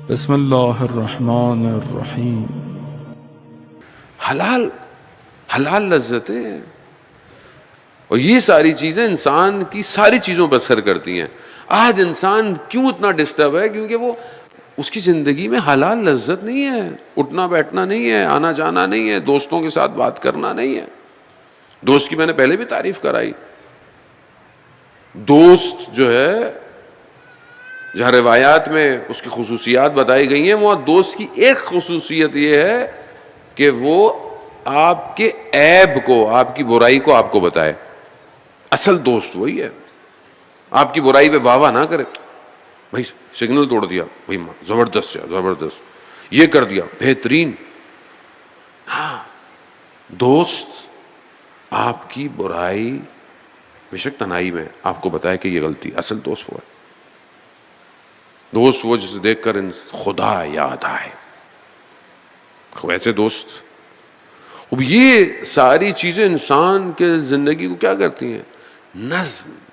بسم اللہ الرحمن الرحیم۔ حلال لذتیں، اور یہ ساری چیزیں انسان کی ساری چیزوں پر اثر کرتی ہیں۔ آج انسان کیوں اتنا ڈسٹرب ہے؟ کیونکہ وہ اس کی زندگی میں حلال لذت نہیں ہے، اٹھنا بیٹھنا نہیں ہے، آنا جانا نہیں ہے، دوستوں کے ساتھ بات کرنا نہیں ہے۔ دوست کی میں نے پہلے بھی تعریف کرائی۔ دوست جو ہے، جہاں روایات میں اس کی خصوصیات بتائی گئی ہیں، وہاں دوست کی ایک خصوصیت یہ ہے کہ وہ آپ کے عیب کو، آپ کی برائی کو آپ کو بتائے۔ اصل دوست وہی ہے، آپ کی برائی پہ واہ واہ نہ کرے، بھائی سگنل توڑ دیا، بھائی زبردست ہے، زبردست، یہ کر دیا، بہترین۔ ہاں، دوست آپ کی برائی بے شک تنہائی میں آپ کو بتائے کہ یہ غلطی۔ اصل دوست وہ ہے، دوست وہ جسے دیکھ کر خدا یاد آئے، ویسے دوست۔ اب یہ ساری چیزیں انسان کے زندگی کو کیا کرتی ہیں؟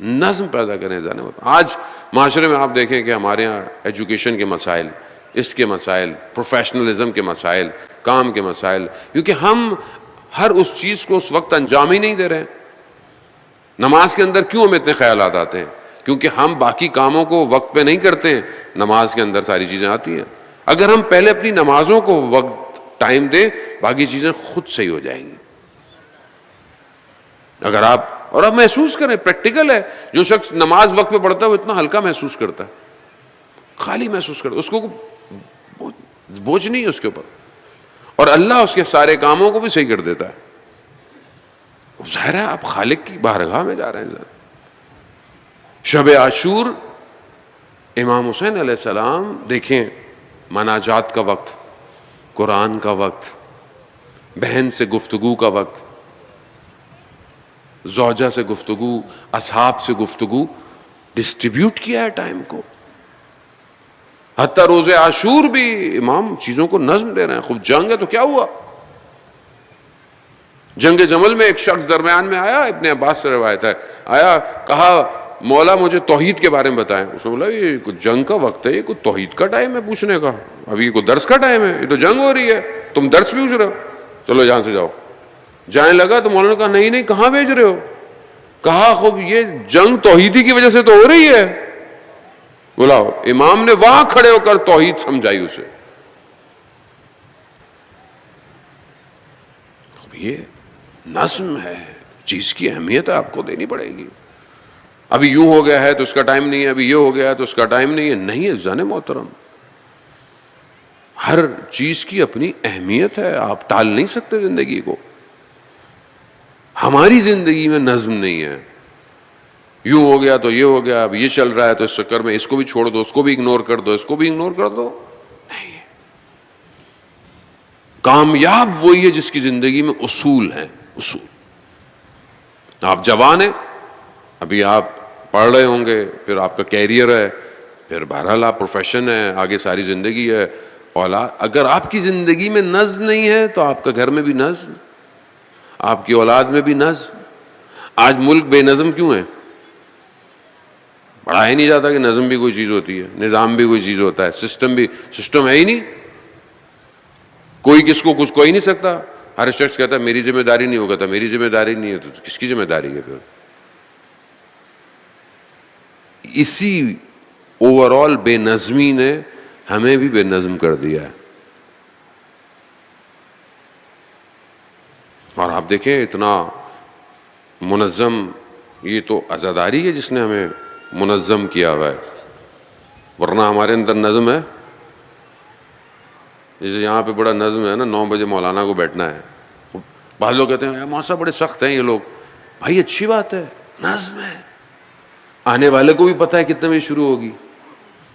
نظم پیدا کرنے جانے ہوتا۔ آج معاشرے میں آپ دیکھیں کہ ہمارے ہاں ایجوکیشن کے مسائل، اس کے مسائل، پروفیشنلزم کے مسائل، کام کے مسائل، کیونکہ ہم ہر اس چیز کو اس وقت انجام ہی نہیں دے رہے ہیں۔ نماز کے اندر کیوں ہمیں اتنے خیالات آتے ہیں؟ کیونکہ ہم باقی کاموں کو وقت پہ نہیں کرتے ہیں، نماز کے اندر ساری چیزیں آتی ہیں۔ اگر ہم پہلے اپنی نمازوں کو وقت ٹائم دیں، باقی چیزیں خود صحیح ہو جائیں گی۔ اگر آپ محسوس کریں، پریکٹیکل ہے، جو شخص نماز وقت پہ پڑھتا ہے وہ اتنا ہلکا محسوس کرتا ہے، خالی محسوس کرتا ہے، اس کو بوجھ نہیں ہے اس کے اوپر، اور اللہ اس کے سارے کاموں کو بھی صحیح کر دیتا ہے۔ ظاہر ہے آپ خالق کی بارگاہ میں جا رہے ہیں۔ شب عاشور، امام حسین علیہ السلام دیکھیں، مناجات کا وقت، قرآن کا وقت، بہن سے گفتگو کا وقت، زوجہ سے گفتگو، اصحاب سے گفتگو، ڈسٹریبیوٹ کیا ہے ٹائم کو۔ حتیٰ روز عاشور بھی امام چیزوں کو نظم دے رہے ہیں۔ خوب جنگ ہے تو کیا ہوا؟ جنگ جمل میں ایک شخص درمیان میں آیا، ابن عباس سے روایت ہے، آیا، کہا مولا مجھے توحید کے بارے میں بتائیں۔ اس نے بولا یہ کوئی جنگ کا وقت ہے، یہ کوئی توحید کا ٹائم ہے پوچھنے کا؟ ابھی یہ کوئی درس کا ٹائم ہے، یہ تو جنگ ہو رہی ہے، تم درس پوچھ رہے ہو؟ چلو یہاں سے جاؤ۔ جانے لگا تو مولانا نے کہا نہیں کہاں بھیج رہے ہو؟ کہا خوب یہ جنگ توحیدی کی وجہ سے تو ہو رہی ہے، بلاؤ۔ امام نے وہاں کھڑے ہو کر توحید سمجھائی اسے۔ یہ نظم ہے، چیز کی اہمیت آپ کو دینی پڑے گی۔ ابھی یوں ہو گیا ہے تو اس کا ٹائم نہیں ہے، ابھی یہ ہو گیا ہے تو اس کا ٹائم نہیں ہے، نہیں ہے زن محترم۔ ہر چیز کی اپنی اہمیت ہے، آپ ٹال نہیں سکتے زندگی کو۔ ہماری زندگی میں نظم نہیں ہے، یوں ہو گیا تو یہ ہو گیا، اب یہ چل رہا ہے تو اس چکر میں اس کو بھی چھوڑ دو، اس کو بھی اگنور کر دو، اس کو بھی اگنور کر دو۔ نہیں، کامیاب وہی ہے جس کی زندگی میں اصول ہیں۔ اصول۔ آپ جوان ہیں، ابھی آپ پڑھ رہے ہوں گے، پھر آپ کا کیریئر ہے، پھر بہرحال آپ پروفیشن ہے، آگے ساری زندگی ہے، اولاد۔ اگر آپ کی زندگی میں نظم نہیں ہے تو آپ کا گھر میں بھی نظم، آپ کی اولاد میں بھی نظم۔ آج ملک بے نظم کیوں ہے؟ پڑھایا نہیں جاتا کہ نظم بھی کوئی چیز ہوتی ہے، نظام بھی کوئی چیز ہوتا ہے، سسٹم ہے ہی نہیں۔ کوئی کس کو کچھ کوئی نہیں سکتا۔ ہر شخص کہتا ہے میری ذمہ داری نہیں ہوگا، تو میری ذمہ داری نہیں ہے تو کس کی ذمہ داری ہے پھر؟ اسی اوور آل بے نظمی نے ہمیں بھی بے نظم کر دیا ہے۔ اور آپ دیکھیں اتنا منظم، یہ تو عزاداری ہے جس نے ہمیں منظم کیا ہوا ہے، ورنہ ہمارے اندر نظم ہے۔ جیسے یہاں پہ بڑا نظم ہے نا، 9 بجے مولانا کو بیٹھنا ہے۔ بعض لوگ کہتے ہیں مولوی صاحب بڑے سخت ہیں یہ لوگ۔ بھائی اچھی بات ہے، نظم ہے، آنے والے کو بھی پتہ ہے کتنے بجے شروع ہوگی۔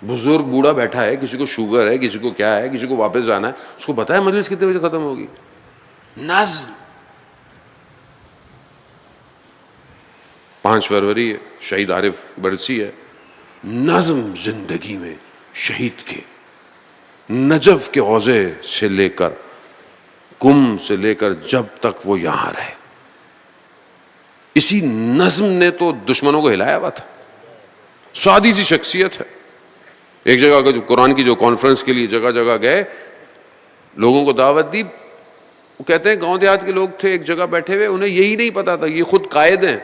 بزرگ بوڑھا بیٹھا ہے، کسی کو شوگر ہے، کسی کو کیا ہے، کسی کو واپس جانا ہے، اس کو پتہ ہے مجلس کتنے بجے ختم ہوگی۔ نظم۔ 5 فروری ہے، شہید عارف برسی ہے۔ نظم زندگی میں شہید کے، نجف کے حوضے سے لے کر، کم سے لے کر جب تک وہ یہاں رہے، اسی نظم نے تو دشمنوں کو ہلایا ہوا تھا۔ سادی سی شخصیت ہے، ایک جگہ کا جو قرآن کی جو کانفرنس کے لیے جگہ جگہ گئے, لوگوں کو دعوت دی. وہ کہتے ہیں گاؤں دیہات کے لوگ تھے ایک جگہ بیٹھے ہوئے, انہیں یہی نہیں پتا تھا یہ خود قائد ہیں.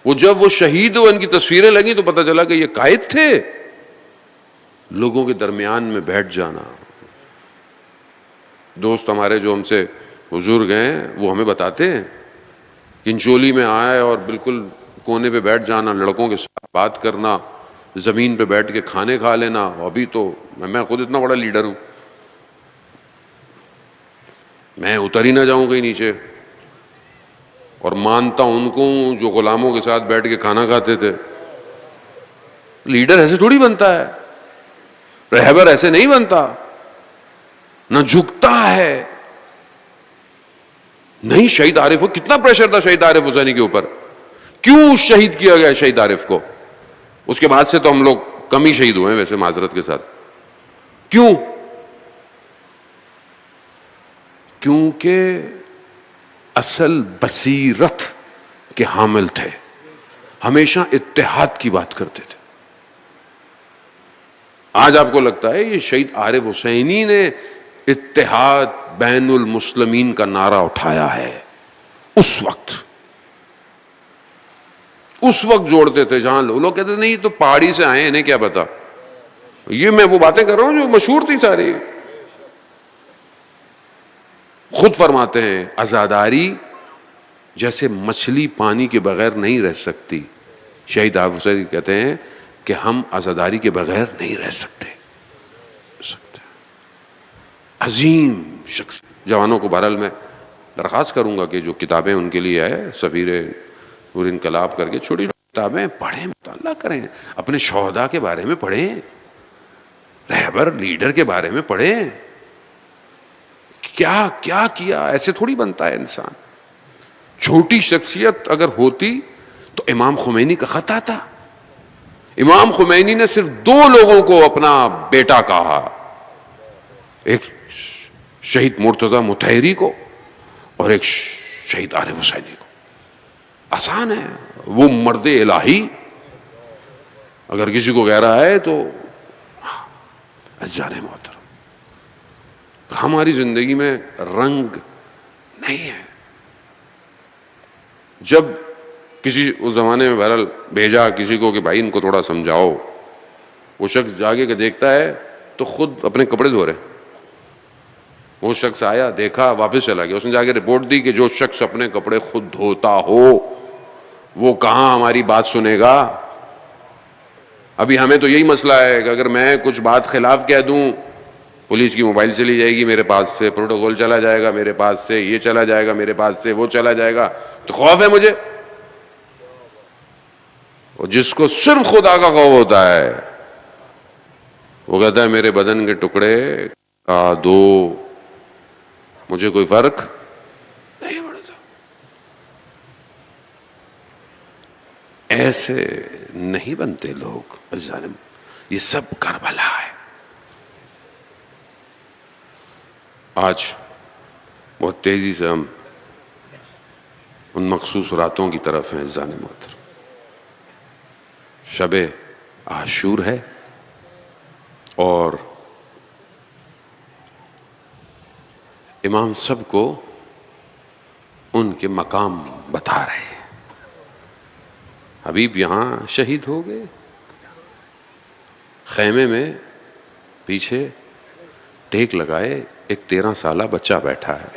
وہ جب وہ شہید ہوئے ان کی تصویریں لگیں تو پتہ چلا کہ یہ قائد تھے. لوگوں کے درمیان میں بیٹھ جانا. دوست ہمارے جو ہم سے بزرگ ہیں وہ ہمیں بتاتے ہیں, انچولی میں آئے اور بالکل کونے پہ بیٹھ جانا, لڑکوں کے ساتھ بات کرنا, زمین پہ بیٹھ کے کھانے کھا لینا. ابھی تو میں خود اتنا بڑا لیڈر ہوں, میں اتر ہی نہ جاؤں کہیں نیچے, اور مانتا ان کو جو غلاموں کے ساتھ بیٹھ کے کھانا کھاتے تھے. لیڈر ایسے تھوڑی بنتا ہے, رہبر ایسے نہیں بنتا, نہ جھکتا ہے. نہیں, شہید عارف کو کتنا پریشر تھا شہید عارف حسینی کے اوپر, کیوں شہید کیا گیا شہید عارف کو؟ اس کے بعد سے تو ہم لوگ کم ہی شہید ہوئے ہیں ویسے معذرت کے ساتھ. کیوں؟ کیونکہ اصل بصیرت کے حامل تھے, ہمیشہ اتحاد کی بات کرتے تھے. آج آپ کو لگتا ہے یہ شہید عارف حسینی نے اتحاد بین المسلمین کا نعرہ اٹھایا ہے. اس وقت جوڑتے تھے جہاں لوگ کہتے تھے نہیں یہ تو پہاڑی سے آئے ہیں, انہیں کیا پتا. یہ میں وہ باتیں کر رہا ہوں جو مشہور تھی ساری. خود فرماتے ہیں عزاداری جیسے مچھلی پانی کے بغیر نہیں رہ سکتی. شہید عارف حسینی کہتے ہیں کہ ہم عزاداری کے بغیر نہیں رہ سکتے. عظیم شخص. جوانوں کو بہرحال میں درخواست کروں گا کہ جو کتابیں ان کے لیے ہے سفیر اور انقلاب کر کے چھوٹی کتابیں پڑھیں, مطالعہ کریں, اپنے شہداء کے بارے میں پڑھیں, رہبر لیڈر کے بارے میں پڑھیں. کیا کیا کیا, ایسے تھوڑی بنتا ہے انسان. چھوٹی شخصیت اگر ہوتی تو امام خمینی کا خط آتا. امام خمینی نے صرف 2 لوگوں کو اپنا بیٹا کہا, ایک شہید مرتضی مطہری کو اور ایک شہید عارف حسینی کو. آسان ہے, وہ مرد الہی اگر کسی کو کہہ رہا ہے تو عزیزان محترم ہماری زندگی میں رنگ نہیں ہے. جب کسی اس زمانے میں بہرحال بھیجا کسی کو کہ بھائی ان کو تھوڑا سمجھاؤ, وہ شخص جاگے کے دیکھتا ہے تو خود اپنے کپڑے دھو رہے. وہ شخص آیا, دیکھا, واپس چلا گیا. اس نے جا کے رپورٹ دی کہ جو شخص اپنے کپڑے خود دھوتا ہو وہ کہاں ہماری بات سنے گا. ابھی ہمیں تو یہی مسئلہ ہے کہ اگر میں کچھ بات خلاف کہہ دوں, پولیس کی موبائل چلی جائے گی میرے پاس سے, پروٹوکول چلا جائے گا میرے پاس سے, یہ چلا جائے گا میرے پاس سے, وہ چلا جائے گا. تو خوف ہے مجھے. اور جس کو صرف خدا کا خوف ہوتا ہے وہ کہتا ہے میرے بدن کے ٹکڑے کا دو, مجھے کوئی فرق نہیں پڑتا. ایسے نہیں بنتے لوگ عزیزان. یہ سب کربلا ہے. آج بہت تیزی سے ہم ان مخصوص راتوں کی طرف ہیں عزیزان محترم. شب عاشور ہے اور امام سب کو ان کے مقام بتا رہے ہیں. حبیب یہاں شہید ہو گئے, خیمے میں پیچھے ٹیک لگائے ایک 13 سالہ بچہ بیٹھا ہے.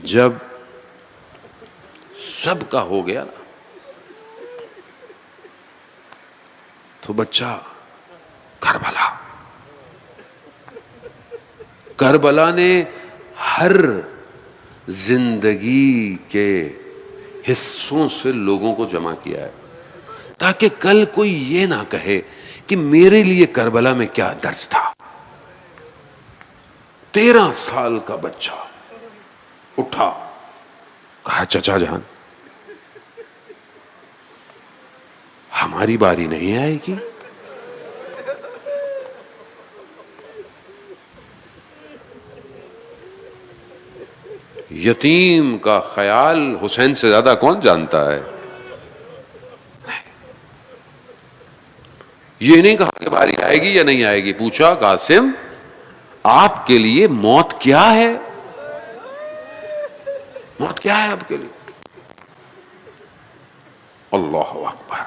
جب سب کا ہو گیا تو بچہ کربلا نے ہر زندگی کے حصوں سے لوگوں کو جمع کیا ہے تاکہ کل کوئی یہ نہ کہے کہ میرے لیے کربلا میں کیا درس تھا. 13 سال کا بچہ اٹھا, کہا چچا جان ہماری باری نہیں آئے گی. یتیم کا خیال حسین سے زیادہ کون جانتا ہے. یہ نہیں کہا کہ باری آئے گی یا نہیں آئے گی. پوچھا قاسم آپ کے لیے موت کیا ہے؟ موت کیا ہے آپ کے لیے؟ اللہ اکبر.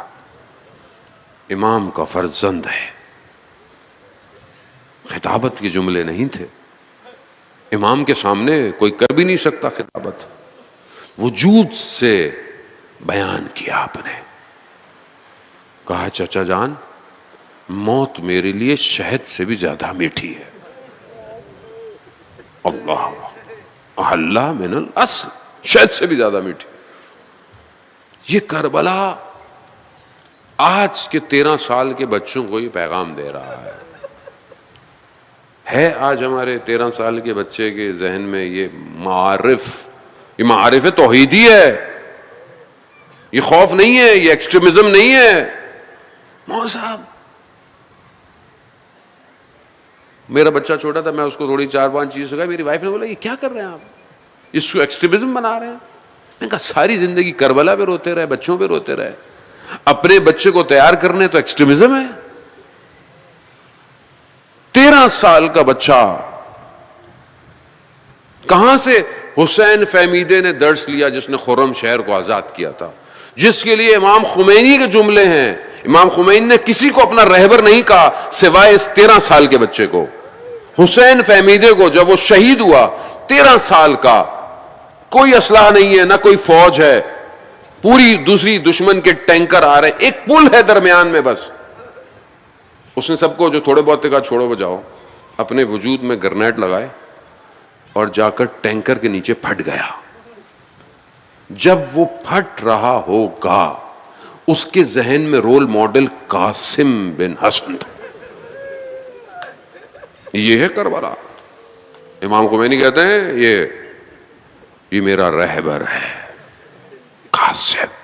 امام کا فرزند ہے. خطابت کے جملے نہیں تھے. امام کے سامنے کوئی کر بھی نہیں سکتا خطابت. وجود سے بیان کیا آپ نے. کہا چچا جان موت میرے لیے شہد سے بھی زیادہ میٹھی ہے. اللہ احلّ من الاصل، شہد سے بھی زیادہ میٹھی. یہ کربلا آج کے 13 سال کے بچوں کو یہ پیغام دے رہا ہے. آج ہمارے 13 سال کے بچے کے ذہن میں یہ معارف توحیدی ہے. یہ خوف نہیں ہے، یہ ایکسٹریمزم نہیں ہے. مول صاحب میرا بچہ چھوٹا تھا، میں اس کو تھوڑی 4-5 چیزیں سکھائی. میری وائف نے بولا یہ کیا کر رہے ہیں آپ، اس کو ایکسٹریمزم بنا رہے ہیں. میں نے کہا ساری زندگی کربلا پہ روتے رہے، بچوں پہ روتے رہے، اپنے بچے کو تیار کرنے تو ایکسٹریمزم ہے. 13 سال کا بچہ کہاں سے حسین فہمیدے نے درس لیا جس نے خرم شہر کو آزاد کیا تھا، جس کے لیے امام خمینی کے جملے ہیں. امام خمینی نے کسی کو اپنا رہبر نہیں کہا سوائے اس 13 سال کے بچے کو. حسین فہمیدے کو جب وہ شہید ہوا 13 سال کا، کوئی اسلحہ نہیں ہے، نہ کوئی فوج ہے، پوری دوسری دشمن کے ٹینکر آ رہے ہیں، ایک پل ہے درمیان میں بس. اس نے سب کو جو تھوڑے بہت کہا چھوڑو بجاؤ، اپنے وجود میں گرنیڈ لگائے اور جا کر ٹینکر کے نیچے پھٹ گیا. جب وہ پھٹ رہا ہوگا اس کے ذہن میں رول ماڈل قاسم بن حسن تھا. یہ ہے کربلا. امام خمینی کہتے ہیں یہ میرا رہبر ہے قاسم.